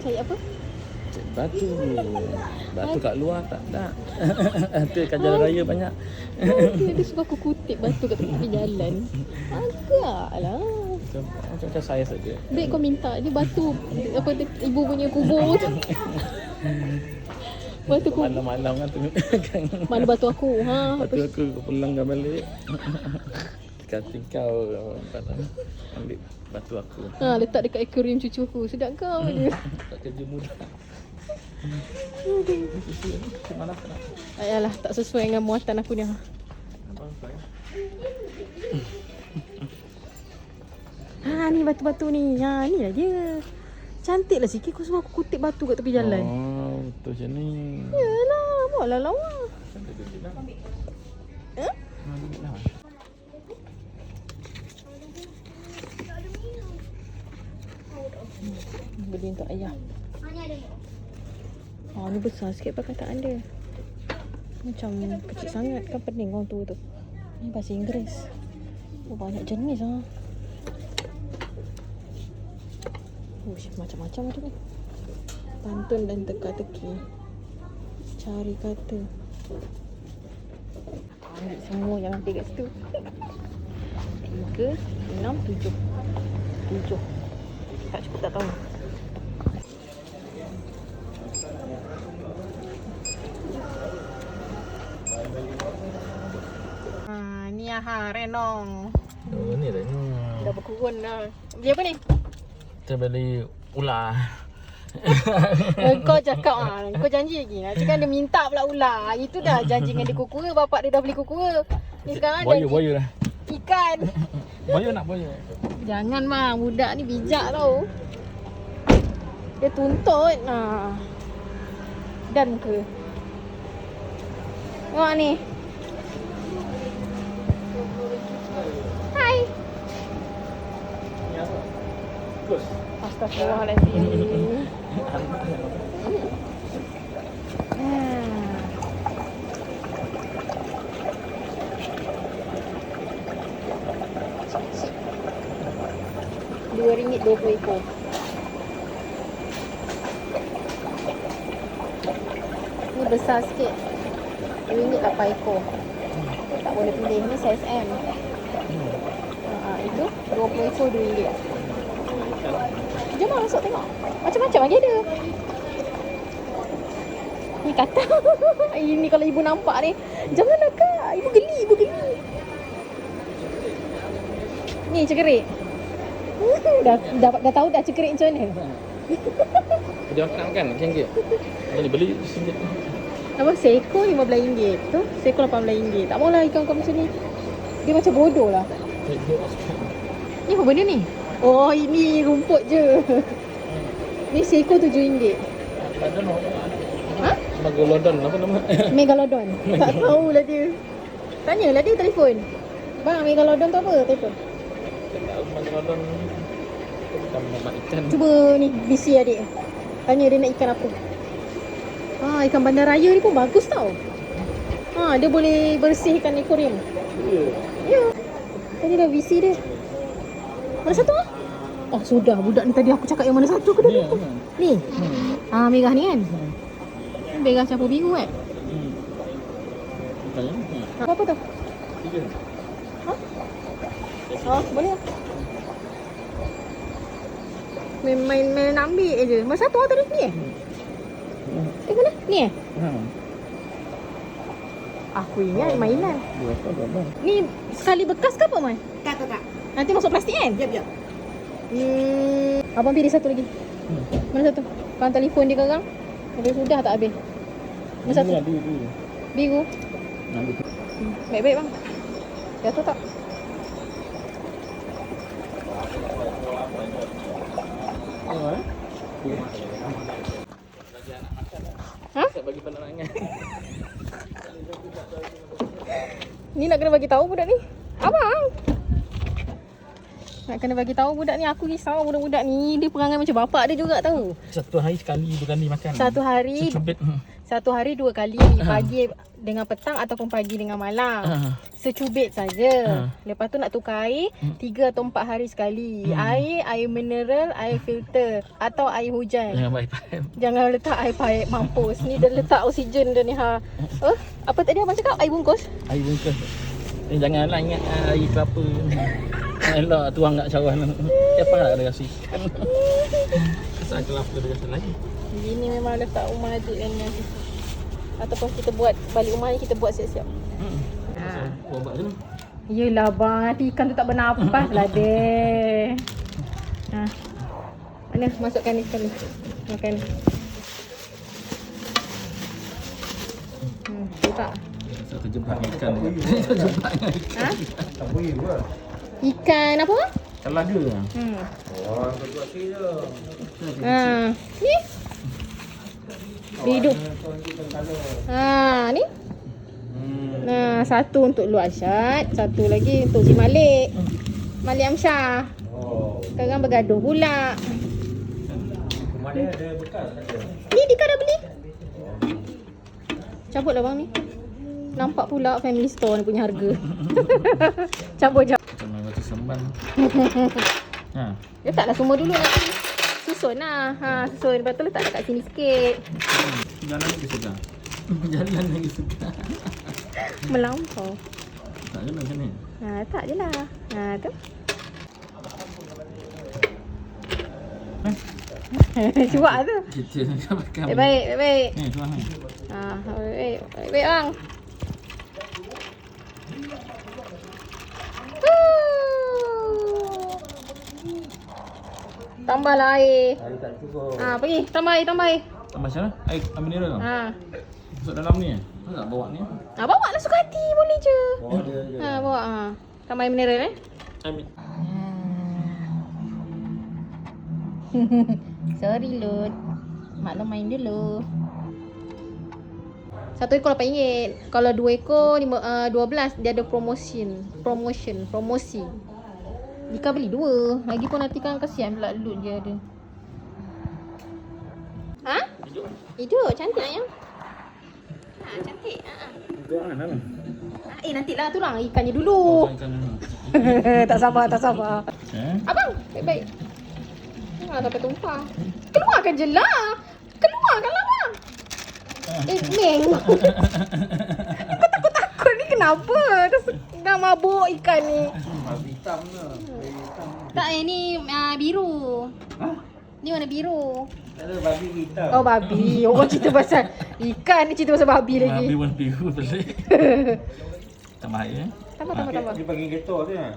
Cari apa? Batu. Batu kat luar tak ada. Tu kat jalan raya banyak. Dia suka aku kutip batu kat tepi jalan. Agak lah. Macam saya saja. Baik kau minta dia batu apa ibu punya kubur tu. Batu kubur. Malam-malam kan tu. Mana batu aku? Ha, Batu aku pulangkan balik. Kata kau ambil batu aku. Ha, letak dekat akuarium cucu aku. Sedap kau dia. Tak kerja mudah. Mana nak? Ayalah, tak sesuai dengan muatan aku ni. Ha, ni batu-batu ni. Ha, ni lah dia. Cantik lah sikit. Kau suruh aku kutip batu kat tepi jalan. Oh, betul macam ni. Yalah, buatlah lawa. Eh? Beli untuk ayah. Oh, ni besar sikit perkataan dia. Macam kecil sangat kan, pening orang tua tu. Ni bahasa Inggeris. Oh, banyak jenis ah. Uish, macam-macam macam ni. Pantun dan teka-teki. Cari kata. Ambil semua yang ada kat situ. 3, 6, 7. 7. Tak cukup tak tahu. Ni renong. Oh, ni dah ni. Dah berkurun dah. Beli apa ni? Kita beli ular. Kau cakap kau janji lagi. Cakap dia minta pula ular. Itu dah janji dengan dia kukura. Bapak dia dah beli kukura. Ni sekarang Buaya dah. Ikan. Buaya nak buaya. Jangan bang, budak ni bijak tau. Dia tuntut. Dan muka. Tengok ni. Hai. Ni apa? Kus. Astagfirullahaladzim. RM2.20 ekor. Ni besar sikit. RM2 8 ekor. Tak boleh pilih. Ni saiz M. Itu 20 ekor RM2. Jom masuk tengok. Macam-macam lagi ada. Ni kata. Ini kalau ibu nampak ni. Janganlah kak. Ibu geli. Ni cekerik. Dah tahu dah cekerik macam mana. Dia makan RM1 beli RM1. Apa? Seekor RM15. Tu? Seekor RM18. Tak maulah ikan kau macam ni. Dia macam bodoh lah. Ni apa benda ni? Oh, ini rumput je. Ni seekor RM7. Ha? Megalodon apa nama? Megalodon. Tak tahulah dia. Tanyalah dia telefon. Bang, Megalodon tu apa? Telefon. Megalodon macam mamak ikan. Cuba ni busy adik. Tanya dia nak ikan apa. Ikan bandar raya ni pun bagus tau. Dia boleh bersihkan akuarium. Ya. Tadi dah VC dia. Mana satu ah? Sudah. Budak ni tadi aku cakap yang mana satu ke dah lupa. Ni. Merah ni kan? Merah campur biru kan? Apa tu? 3. Boleh lah. Main nak ambil je. Masa satu tadi ni mana? Ni Aku ingat mainan. Ni sekali bekas ke apa, Man? Tak. Nanti masuk plastik kan? Ya. Abang pilih satu lagi. Mana satu? Bang telefon dia sekarang. Habis sudah tak habis. Mana satu? Biru. Baik-baik bang. Jatuh tak? Ha? Saya bagi penerangan. Ni nak kena bagi tahu budak ni. Abang. Nak kena bagi tahu budak ni, aku risau budak-budak ni. Dia perangai macam bapak dia juga tahu. Satu hari sekali, 2 kali makan. Satu hari 2 kali. Pagi dengan petang ataupun pagi dengan malam. Secubit saja. Lepas tu nak tukar air 3 atau 4 hari sekali. Air mineral, air filter atau air hujan. Jangan letak air paip, mampus. Ni dah letak oksigen dah ni ha. Apa tadi abang cakap? Air bungkus? Air bungkus. Janganlah ingat air kelapa. Elok tuang kat cawan. Siapa nak ada rasa ikan. Kesal kelapa dia rasa lain. Ini memang letak rumah adik dan nanti. Ataupun kita buat balik rumah ni, kita buat siap-siap. Buat je lah. Yelah bang, nanti ikan tu tak bernafas lah deh. Mana masukkan ni sekali. Makan. Tak. Saya terjebak dengan ikan. Terjebak dengan ikan. Tak boleh juga. Ikan apa? Telaga. Oh, buat sini je. Ni. Dia hidup. Ni. Satu untuk Lu Arsyad, satu lagi untuk si Malik. Malik Amsyah. Sekarang bergaduh pula. Rumah dia ada bekas ada. Ni Dika dah beli. Cabutlah bang ni. Nampak pula family store ni punya harga. Cabut je. Macam batu sembang. Letaklah semua dulu nanti. Susun lah. Susun. Lepas tu letak dekat sini sikit. Jalan lagi segar. Jalan lagi segar. Melampau. Tak je lah macam ni. Letak je lah. Tu. Cuak tu. Kita nak pakai. Baik. Ni tuang ni. Baik bang. Tambahlah air. Air tak cukup. Pergi. Tambah air. Tambah macam mana? Air mineral tu? Masuk dalam ni? Tak bawa ni? Bawa lah suka hati. Boleh je. Bawa dia je. Bawa. Tambah air mineral Ambil. Sorry Lut. Maklum main dulu. 1 ekor RM8. Kalau 2 ekor 12. Dia ada promosi. Dika beli 2. Lagipun nanti kan kasihan pula Lut dia ada. Hidup. Cantik ayam. Cantik. Tuang kan? Nanti lah tulang ikannya dulu. Tak sabar. Abang, baik-baik. Sampai tumpah. Keluarkan je lah. Keluarkanlah bang. Meng. Kau takut-takut ni kenapa? Dah mabuk ikan ni. Hitam ke? Tak, ni biru. Ni warna biru. Ada babi hitam. Oh, babi. Orang cerita pasal ikan ni, cerita pasal babi lagi. Babi warna biru pelik. Tambah air. Tambah. Dia panggil getor tu ya.